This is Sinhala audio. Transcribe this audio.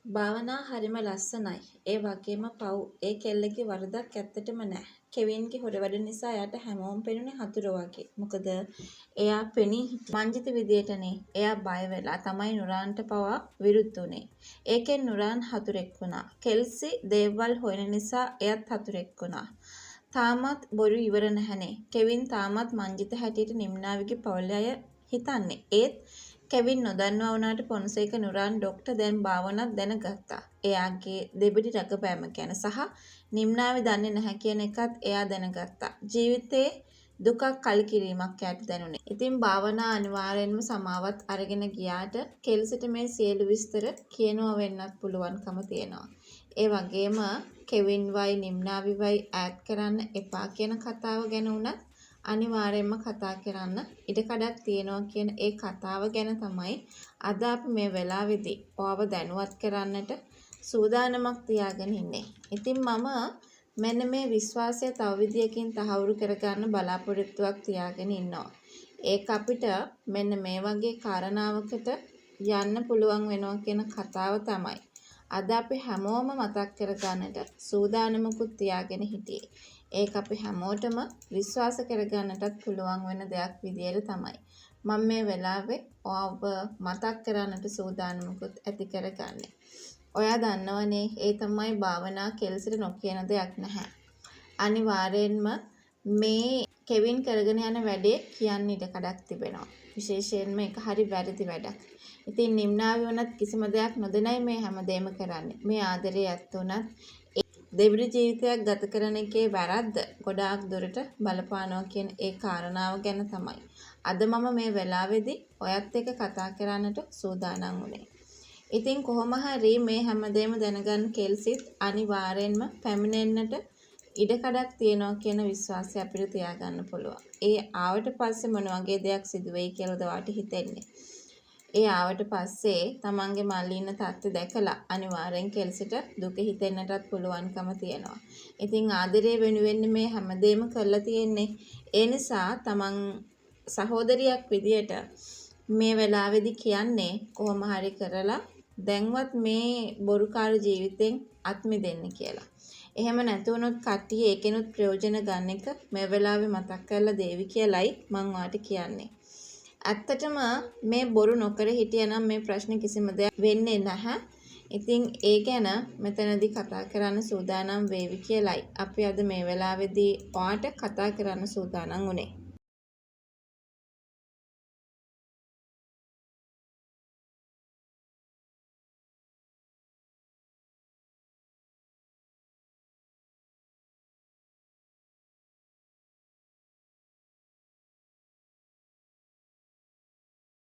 භාවනා හරිම ලස්සනයි. ඒ වගේම පව්. ඒ කෙල්ලගේ වරදක් ඇත්තටම නෑ. කෙවින්ගේ හොර වැඩ නිසා එයාට හැමෝම පෙනුනේ හතුරෝ වගේ. මොකද එයා පෙනී මංජිත විදියටනේ. එයා බය වෙලා තමයි නුරාන්ට පවා විරුද්ධ වුනේ. ඒකෙන් නුරාන් හතුරෙක් වුණා. කෙල්සි දේවල් හොයන නිසා එයත් හතුරෙක් වුණා. තාමත් බොරු ඉවර නැහැනේ. කෙවින් තාමත් මංජිත හැටියට නිම්නාවිගේ පවුලේ අය හිතන්නේ. ඒත් කෙවින් නොදන්නවා වුණාට පොන්සේක නුරාන් ඩොක්ටර් දැන් භාවනාවක් දැනගත්තා. එයාගේ දෙබිඩි රඟපෑම ගැන සහ නිම්නාවේ දන්නේ නැහැ කියන එකත් එයා දැනගත්තා. ජීවිතේ දුකක් කලකිරීමක් එයාට දැනුනේ. ඉතින් භාවනා අනිවාර්යෙන්ම සමාවත් අරගෙන ගියාට කෙල්සිට මේ සියලු විස්තර කියනවා වෙන්නත් පුළුවන්කම තියෙනවා. ඒ වගේම කෙවින් වයි නිම්නාවි වයි ඈඩ් කරන්න එපා කියන කතාව ගැන උනත් අනිවාර්යයෙන්ම කතා කරන්න ඉඩකඩක් තියෙනවා කියන ඒ කතාව ගැන තමයි අද අපි මේ වෙලාවේදී ඔයාව දැනුවත් කරන්නට සූදානමක් තියාගෙන ඉන්නේ. ඉතින් මම මෙන්න මේ විශ්වාසය තව විදියකින් තහවුරු කරගන්න බලාපොරොත්තුවක් තියාගෙන ඉන්නවා. ඒක අපිට මෙන්න මේ වගේ කාරණාවකට යන්න පුළුවන් වෙනවා කියන කතාව තමයි අද අපි හැමෝම මතක් කරගන්නට සූදානමකුත් තියාගෙන හිටියේ. ඒක අපි හැමෝටම විශ්වාස කරගන්නටත් පුළුවන් වෙන දෙයක් විදියට තමයි මම මේ වෙලාවේ ඔයාව මතක් කරන්නට සූදානමකුත් ඇති කරගන්නේ. ඔයා දන්නවනේ ඒ තමයි භාවනා කෙල්සිට නොකියන දෙයක් නැහැ. අනිවාර්යෙන්ම මේ කෙවින් කරගෙන යන වැඩේ කියන්න ඉඩකඩක් තිබෙනවා. විශේෂයෙන්ම ඒක හරි වැරදි වැඩක්. ඉතින් නිම්නාවි වුණත් කිසිම දෙයක් නොදැනයි මේ හැමදේම කරන්නේ. මේ ආදරේ ඇත්තුණත් දෙවිඩි ජීවිතයක් ගත කරන එකේ වැරද්ද ගොඩාක් දුරට බලපානවා කියන ඒ කාරණාව ගැන තමයි අද මම මේ වෙලාවේදී ඔයත් එක්ක කතා කරන්නට සූදානම් වුණේ. ඉතින් කොහොම හරි මේ හැමදේම දැනගන්න කෙල්සිත් අනිවාර්යෙන්ම පැමිණෙන්නට ඉඩකඩක් තියෙනවා කියන විශ්වාසය අපිට තියාගන්න පුළුවන්. ඒ ආවට පස්සේ මොන වගේ දෙයක් සිදු වෙයි කියලාද වාට හිතෙන්නේ? ඒ ආවට පස්සේ තමන්ගේ මල්ලි ඉන්න තත්ත්වය දැකලා අනිවාර්යෙන් කෙල්සිට දුක හිතෙන්නටත් පුළුවන්කම තියෙනවා. ඉතින් ආදරේ වෙනුවෙන් මේ හැමදේම කරලා තියෙන්නේ. ඒ නිසා තමන් සහෝදරියක් විදියට මේ වෙලාවේදී කියන්නේ කොහොම හරි කරලා දැන්වත් මේ බොරුකාර ජීවිතෙන් අත් මිදෙන්න කියලා. එහෙම නැති වුණොත් කට්ටිය ඒකෙනුත් ප්‍රයෝජන ගන්න එක මේ වෙලාවේ මතක් කරලා දේවි කියලයි මං වාට කියන්නේ. ඇත්තටම මේ බොරු නොකර හිටියනම් මේ ප්‍රශ්නේ කිසිම දෙයක් වෙන්නේ නැහැ. ඉතින් ඒ ගැන මෙතනදී කතා කරන්න සූදානම් වේවි කියලයි අපි අද මේ වෙලාවේදී ඔයාට කතා කරන්න සූදානම් වුණේ.